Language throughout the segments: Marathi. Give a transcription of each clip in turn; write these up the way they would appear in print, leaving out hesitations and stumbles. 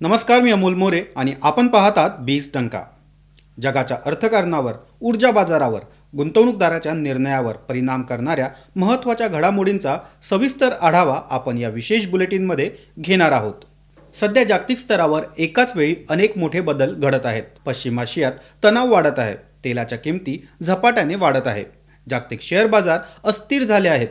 नमस्कार, मी अमोल मोरे आणि आपण पाहतात 20 टंका. जगाच्या अर्थकारणावर, ऊर्जा बाजारावर, गुंतवणूकदाराच्या निर्णयावर परिणाम करणाऱ्या महत्त्वाच्या घडामोडींचा सविस्तर आढावा आपण या विशेष बुलेटिनमध्ये घेणार आहोत. सध्या जागतिक स्तरावर एकाच वेळी अनेक मोठे बदल घडत आहेत. पश्चिम आशियात तणाव वाढत आहे, तेलाच्या किमती झपाट्याने वाढत आहे, जागतिक शेअर बाजार अस्थिर झाले आहेत,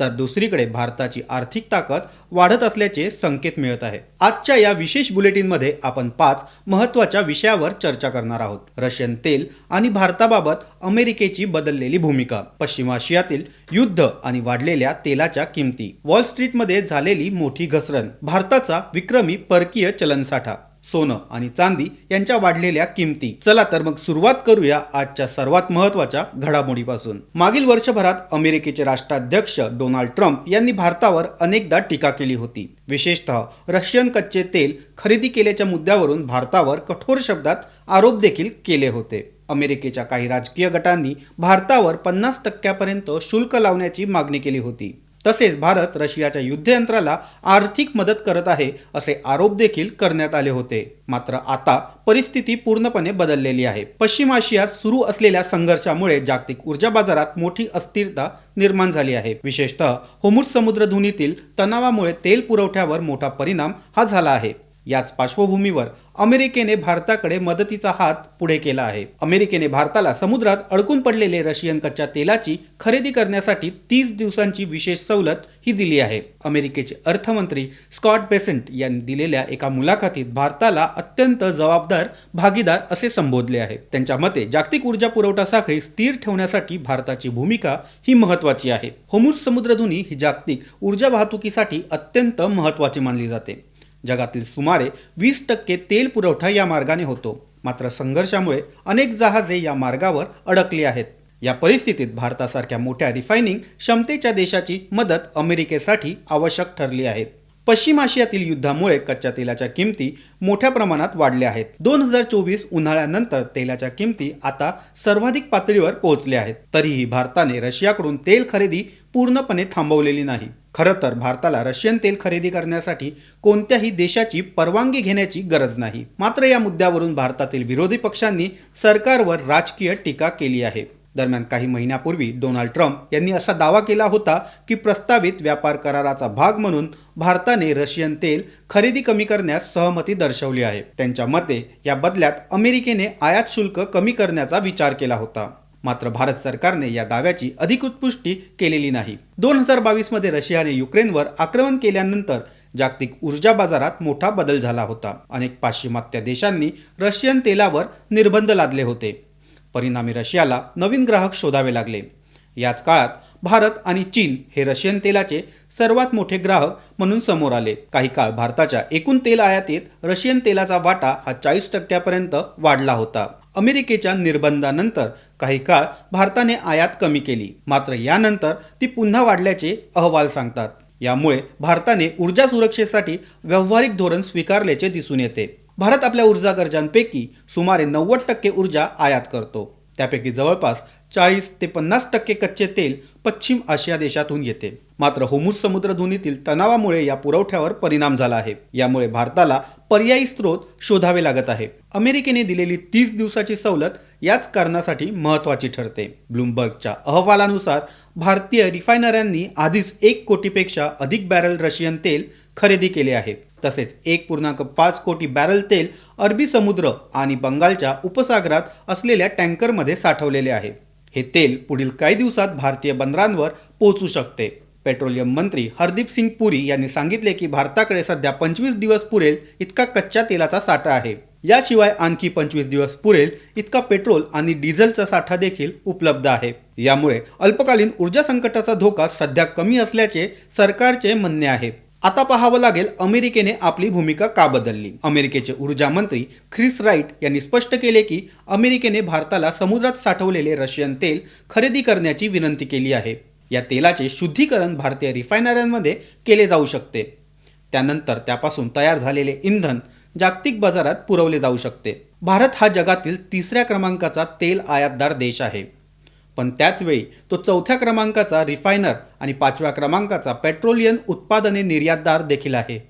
तर दुसरीकडे भारताची आर्थिक ताकद वाढत असल्याचे संकेत मिळत आहे. आजच्या या विशेष बुलेटिनमध्ये आपण 5 महत्त्वाच्या विषयावर चर्चा करणार आहोत. रशियन तेल आणि भारताबाबत अमेरिकेची बदललेली भूमिका, पश्चिम आशियातील युद्ध आणि वाढलेल्या तेलाच्या किमती, वॉल स्ट्रीटमध्ये झालेली मोठी घसरण, भारताचा विक्रमी परकीय चलनसाठा, सोनं आणि चांदी यांच्या वाढलेल्या किमती. चला तर मग सुरुवात करूया आजच्या सर्वात महत्त्वाच्या घडामोडीपासून. मागील वर्षभरात अमेरिकेचे राष्ट्राध्यक्ष डोनाल्ड ट्रम्प यांनी भारतावर अनेकदा टीका केली होती. विशेषतः रशियन कच्चे तेल खरेदी केल्याच्या मुद्द्यावरून भारतावर कठोर शब्दात आरोप देखील केले होते. अमेरिकेच्या काही राजकीय गटांनी भारतावर 50% शुल्क लावण्याची मागणी केली होती. तसेच भारत रशियाच्या युद्धयंत्राला आर्थिक मदत करत आहे असे आरोप देखील करण्यात आले होते. मात्र आता परिस्थिती पूर्णपणे बदललेली आहे. पश्चिम आशियात सुरू असलेल्या संघर्षामुळे जागतिक ऊर्जा बाजारात मोठी अस्थिरता निर्माण झाली आहे. विशेषतः होर्मुझ समुद्रधुनीतील तणावामुळे तेल पुरवठ्यावर मोठा परिणाम हा झाला आहे. याच पार्श्वभूमीवर अमेरिकेने भारताकडे मदतीचा हात पुढे केला आहे. अमेरिकेने भारताला समुद्रात अडकून पडलेले रशियन कच्च्या तेलाची खरेदी करण्यासाठी 30 दिवसांची विशेष सवलत ही दिली आहे. अमेरिकेचे अर्थमंत्री स्कॉट बेसेंट यांनी दिलेल्या एका मुलाखतीत भारताला अत्यंत जबाबदार भागीदार असे संबोधले आहे. त्यांच्या मते जागतिक ऊर्जा पुरवठा साखळी स्थिर ठेवण्यासाठी भारताची भूमिका ही महत्त्वाची आहे. होर्मुझ समुद्रधुनी ही जागतिक ऊर्जा वाहतुकीसाठी अत्यंत महत्त्वाची मानली जाते. जगातील सुमारे 20% तेल पुरवठा या मार्गाने होतो. मात्र संघर्षामुळे अनेक जहाजे या मार्गावर अडकली आहेत. या परिस्थितीत भारतासारख्या मोठ्या रिफायनिंग क्षमतेच्या देशाची मदत अमेरिकेसाठी आवश्यक ठरली आहे. पश्चिम आशियातील युद्धामुळे कच्च्या तेलाच्या किमती मोठ्या प्रमाणात वाढल्या आहेत. 2024 उन्हाळ्यानंतर तेलाच्या किमती आता सर्वाधिक पातळीवर पोहोचल्या आहेत. तरीही भारताने रशियाकडून तेल खरेदी पूर्णपणे थांबवलेली नाही. खरं तर भारताला रशियन तेल खरेदी करण्यासाठी कोणत्याही देशाची परवानगी घेण्याची गरज नाही. मात्र या मुद्द्यावरून भारतातील विरोधी पक्षांनी सरकारवर राजकीय टीका केली आहे. दरम्यान काही महिन्यापूर्वी डोनाल्ड ट्रम्प यांनी असा दावा केला होता की प्रस्तावित व्यापार कराराचा भाग म्हणून भारताने रशियन तेल खरेदी कमी करण्यास सहमती दर्शवली आहे. त्यांच्या मते या बदल्यात अमेरिकेने आयात शुल्क कमी करण्याचा विचार केला होता. मात्र भारत सरकारने या दाव्याची अधिकृत पुष्टी केलेली नाही. 2022 मध्ये रशियाने युक्रेनवर आक्रमण केल्यानंतर जागतिक ऊर्जा बाजारात मोठा बदल झाला होता. अनेक पाश्चिमात्य देशांनी रशियन तेलावर निर्बंध लादले होते. परिणामी रशियाला नवीन ग्राहक शोधावे लागले. याच काळात भारत आणि चीन हे रशियन तेलाचे सर्वात मोठे ग्राहक म्हणून समोर आले. काही काळ भारताच्या एकूण तेल आयातीत रशियन तेलाचा वाटा हा 40% वाढला होता. अमेरिकेच्या निर्बंधानंतर काही काळ भारताने आयात कमी केली. मात्र यानंतर ती पुन्हा वाढल्याचे अहवाल सांगतात. यामुळे भारताने ऊर्जा सुरक्षेसाठी व्यावहारिक धोरण स्वीकारल्याचे दिसून येते. भारत आपल्या ऊर्जा गरजांपैकी सुमारे 90% ऊर्जा आयात करतो. त्यापैकी जवळपास 40 ते 50% कच्चे तेल पश्चिम आशिया देशातून येते. मात्र होर्मुझ समुद्रधुनीतील तणावामुळे या पुरवठ्यावर परिणाम झाला आहे. यामुळे भारताला पर्यायी स्रोत शोधावे लागत आहे. अमेरिकेने दिलेली 30 दिवसाची सवलत याच कारणासाठी महत्त्वाची ठरते. ब्लूमबर्गच्या अहवालानुसार भारतीय रिफायनऱ्यांनी आधीच 1 कोटीपेक्षा अधिक बॅरल रशियन तेल खरेदी केले आहे. तसेच 1.5 कोटी बॅरल तेल अरबी समुद्र आणि बंगालच्या उपसागरात असलेल्या टँकरमध्ये साठवलेले आहे. हे तेल पुढील काही दिवसात भारतीय बंदरांवर पोहोचू शकते. पेट्रोलियम मंत्री हरदीप सिंग पुरी यांनी सांगितले की भारताकडे सध्या 25 दिवस पुरेल इतका कच्च्या तेलाचा साठा आहे. याशिवाय आणखी 25 दिवस पुरेल इतका पेट्रोल आणि डिझेलचा साठा देखील उपलब्ध आहे. यामुळे अल्पकालीन ऊर्जा संकटाचा धोका सध्या कमी असल्याचे सरकारचे म्हणणे आहे. आता पाहावं लागेल अमेरिकेने आपली भूमिका का बदलली. अमेरिकेचे ऊर्जा मंत्री ख्रिस राईट यांनी स्पष्ट केले की अमेरिकेने भारताला समुद्रात साठवलेले रशियन तेल खरेदी करण्याची विनंती केली आहे. या तेलाचे शुद्धीकरण भारतीय रिफायनऱ्यांमध्ये केले जाऊ शकते. त्यानंतर त्यापासून तयार झालेले इंधन जागतिक बाजारात पुरवले जाऊ शकते. भारत हा जगातील 3ऱ्या क्रमांकाचा तेल आयातदार देश आहे. पण त्याचवेळी तो 4थ्या क्रमांकाचा रिफायनर आणि 5व्या क्रमांकाचा पेट्रोलियम उत्पादने निर्यातदार देखील आहे.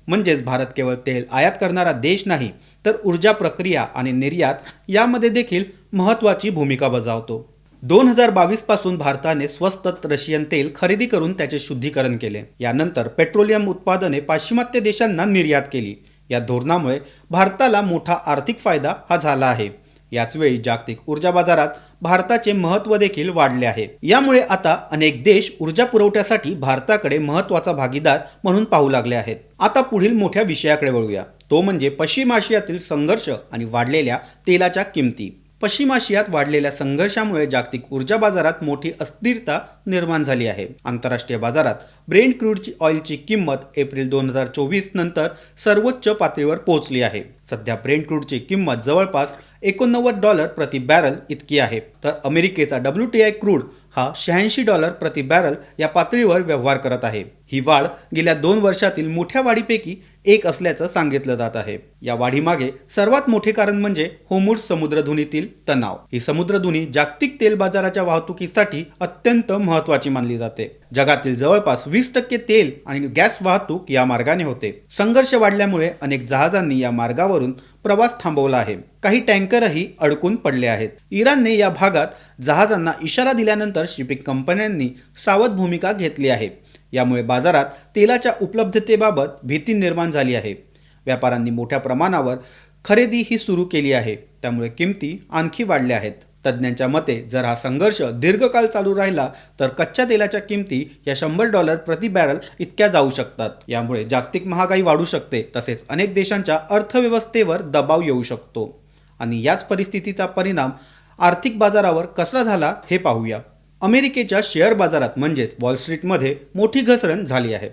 म्हणजेच भारत केवळ तेल आयात करणारा देश नाही, तर ऊर्जा प्रक्रिया आणि निर्यात यामध्ये देखील महत्त्वाची भूमिका बजावतो. 2022 पासून भारताने स्वस्त रशियन तेल खरेदी करून त्याचे शुद्धीकरण केले. यानंतर पेट्रोलियम उत्पादने पाश्चिमात्य देशांना निर्यात केली. या धोरणामुळे भारताला मोठा आर्थिक फायदा हा झाला आहे. याचवेळी जागतिक ऊर्जा बाजारात भारताचे महत्त्व देखील वाढले आहे. यामुळे आता अनेक देश ऊर्जा पुरवठ्यासाठी भारताकडे महत्त्वाचा भागीदार म्हणून पाहू लागले आहेत. आता पुढील मोठ्या विषयाकडे वळूया, तो म्हणजे पश्चिम आशियातील संघर्ष आणि वाढलेल्या तेलाच्या किमती. पश्चिम आशियात वाढलेल्या संघर्षामुळे जागतिक ऊर्जा बाजारात मोठी अस्थिरता निर्माण झाली आहे. आंतरराष्ट्रीय बाजारात ब्रेंट क्रूड ऑइलची किंमत एप्रिल 2024 नंतर सर्वोच्च पातळीवर पोहोचली आहे. सध्या ब्रेंट क्रूडची किंमत जवळपास $89 प्रति बॅरल इतकी आहे, तर अमेरिकेचा WTI क्रूड हा $86 प्रति बॅरल या पातळीवर व्यवहार करत आहे. ही वाढ गेल्या 2 वर्षातील मोठ्या वाढीपैकी एक असल्याचं सांगितलं जात आहे. या वाढीमागे सर्वात मोठे कारण म्हणजे होर्मुझ समुद्रधुनीतील तणाव. ही समुद्रधुनी जागतिक तेल बाजाराच्या वाहतुकीसाठी अत्यंत महत्त्वाची मानली जाते. जगातील जवळपास 20% तेल आणि गॅस वाहतूक या मार्गाने होते. संघर्ष वाढल्यामुळे अनेक जहाजांनी या मार्गावरून प्रवास थांबवला आहे. काही टँकरही अडकून पडले आहेत. इराणने या भागात जहाजांना इशारा दिल्यानंतर शिपिंग कंपन्यांनी सावध भूमिका घेतली आहे. यामुळे बाजारात तेलाच्या उपलब्धतेबाबत भीती निर्माण झाली आहे. व्यापाऱ्यांनी मोठ्या प्रमाणावर खरेदी ही सुरू केली आहे. त्यामुळे किमती आणखी वाढल्या आहेत. तज्ज्ञांच्या मते जर हा संघर्ष दीर्घकाळ चालू राहिला तर कच्च्या तेलाच्या किमती या $100 प्रति बॅरल इतक्या जाऊ शकतात. यामुळे जागतिक महागाई वाढू शकते, तसेच अनेक देशांच्या अर्थव्यवस्थेवर दबाव येऊ शकतो. आणि याच परिस्थितीचा परिणाम आर्थिक बाजारावर कसा झाला हे पाहूया. अमेरिकेच्या शेअर बाजारात म्हणजेच वॉल स्ट्रीटमध्ये मोठी घसरण झाली आहे.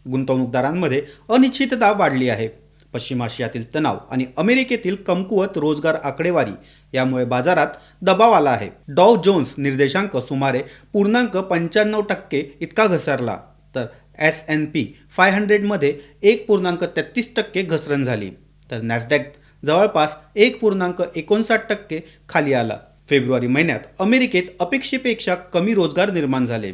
गुंतवणूकदारांमध्ये अनिश्चितता वाढली आहे. पश्चिम आशियातील तणाव आणि अमेरिकेतील कमकुवत रोजगार आकडेवारी यामुळे बाजारात दबाव आला आहे. डॉव जोन्स निर्देशांक सुमारे 0.95% इतका घसरला, तर S&P 500 मध्ये 1.33% घसरण झाली, तर नॅसडॅक जवळपास 1.59% खाली आला. फेब्रुवारी महिन्यात अमेरिकेत अपेक्षेपेक्षा कमी रोजगार निर्माण झाले.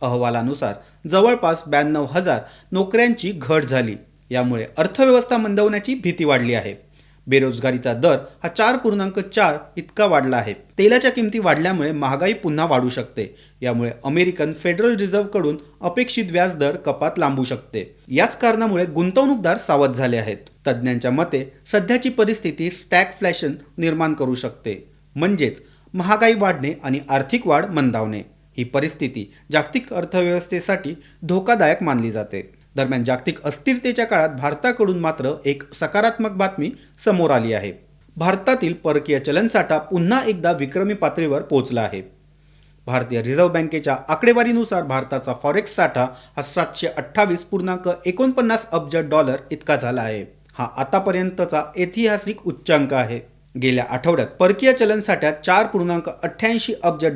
अहवालानुसार जवळपास 92,000 नोकऱ्यांची घट झाली. यामुळे अर्थव्यवस्था मंदावण्याची भीती वाढली आहे. बेरोजगारीचा दर हा 4.4 इतका वाढला आहे. तेलाच्या किमती वाढल्यामुळे महागाई पुन्हा वाढू शकते. यामुळे अमेरिकन फेडरल रिझर्व्हकडून अपेक्षित व्याजदर कपात लांबू शकते. याच कारणामुळे गुंतवणूकदार सावध झाले आहेत. तज्ज्ञांच्या मते सध्याची परिस्थिती स्टॅगफ्लेशन निर्माण करू शकते, म्हणजेच महागाई वाढणे आणि आर्थिक वाढ मंदावणे. ही परिस्थिती जागतिक अर्थव्यवस्थेसाठी धोकादायक मानली जाते. दरम्यान जागतिक अस्थिरतेच्या काळात भारताकडून मात्र एक सकारात्मक बातमी समोर आली आहे. भारतातील परकीय चलनसाठा पुन्हा एकदा विक्रमी पातळीवर पोहोचला आहे. भारतीय रिझर्व्ह बँकेच्या आकडेवारीनुसार भारताचा फॉरेक्स साठा हा $728.49 अब्ज इतका झाला आहे. हा आतापर्यंतचा ऐतिहासिक उच्चांक आहे. गेल्या आठवड्यात परकीय चलनसाठ्यात $4.88 अब्ज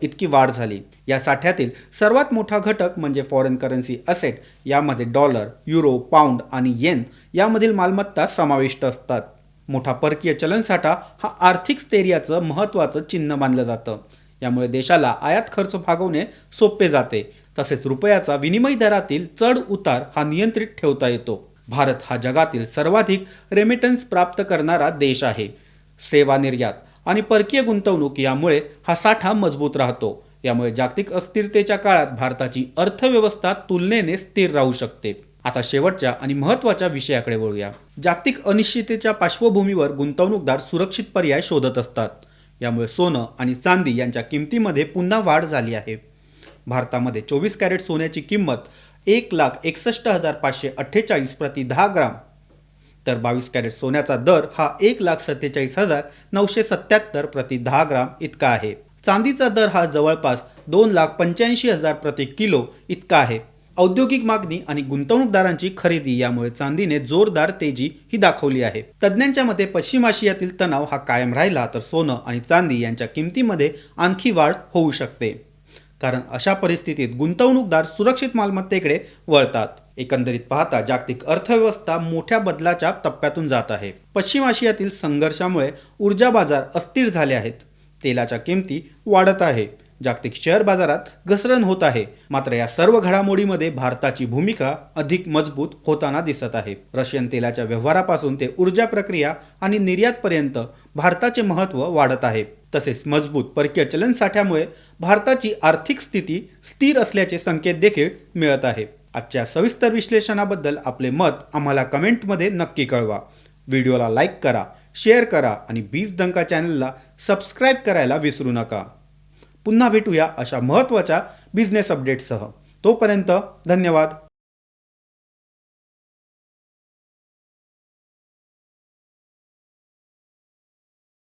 इतकी वाढ झाली. या साठ्यातील सर्वात मोठा घटक म्हणजे फॉरेन करन्सी असेट. यामध्ये डॉलर, युरो, पाऊंड आणि येन यामधील मालमत्ता समाविष्ट असतात. मोठा परकीय चलनसाठा हा आर्थिक स्थैर्याचं महत्त्वाचं चिन्ह मानलं जातं. यामुळे देशाला आयात खर्च भागवणे सोपे जाते, तसेच रुपयाचा विनिमय दरातील चढ उतार हा नियंत्रित ठेवता येतो. भारत हा जगातील सर्वाधिक रेमिटन्स प्राप्त करणारा देश आहे. सेवा निर्यात आणि परकीय गुंतवणूक यामुळे हा साठा मजबूत राहतो. यामुळे जागतिक अस्थिरतेच्या काळात भारताची अर्थव्यवस्था तुलनेने स्थिर राहू शकते. आता शेवटच्या आणि महत्त्वाच्या विषयाकडे वळूया. जागतिक अनिश्चिततेच्या पार्श्वभूमीवर गुंतवणूकदार सुरक्षित पर्याय शोधत असतात. यामुळे सोनं आणि चांदी यांच्या किमतीमध्ये पुन्हा वाढ झाली आहे. भारतामध्ये 24 कॅरेट सोन्याची किंमत 1,61,548 प्रति 10 ग्राम, तर 22 कॅरेट सोन्याचा दर हा 1,47,977 प्रति 10 ग्राम इतका आहे. चांदीचा दर हा जवळपास 2,85,000 प्रति किलो इतका आहे. औद्योगिक मागणी आणि गुंतवणूकदारांची खरेदी यामुळे चांदीने जोरदार तेजी ही दाखवली आहे. तज्ज्ञांच्या मते पश्चिम आशियातील तणाव हा कायम राहिला तर सोनं आणि चांदी यांच्या किमतीमध्ये आणखी वाढ होऊ शकते, कारण अशा परिस्थितीत गुंतवणूकदार सुरक्षित मालमत्तेकडे वळतात. एकंदरीत पाहता जागतिक अर्थव्यवस्था मोठ्या बदलाच्या टप्प्यातून जात आहे. पश्चिम आशियातील संघर्षामुळे ऊर्जा बाजार अस्थिर झाले आहेत. तेलाच्या किमती वाढत आहे. जागतिक शेअर बाजारात घसरण होत आहे. मात्र या सर्व घडामोडीमध्ये भारताची भूमिका अधिक मजबूत होताना दिसत आहे. रशियन तेलाच्या व्यवहारापासून ते ऊर्जा प्रक्रिया आणि निर्यातपर्यंत भारताचे महत्त्व वाढत आहे. तसेच मजबूत परकीय चलन साठ्यामुळे भारताची आर्थिक स्थिती स्थिर असल्याचे संकेत देखील मिळत आहे. आजच्या सविस्तर विश्लेषणाबद्दल आपले मत आम्हाला कमेंटमध्ये नक्की कळवा. व्हिडिओला लाईक करा, शेअर करा आणि बीज डंका चॅनलला सबस्क्राईब करायला विसरू नका. पुन्हा भेटूया अशा महत्त्वाच्या बिझनेस अपडेट्ससह. तोपर्यंत धन्यवाद.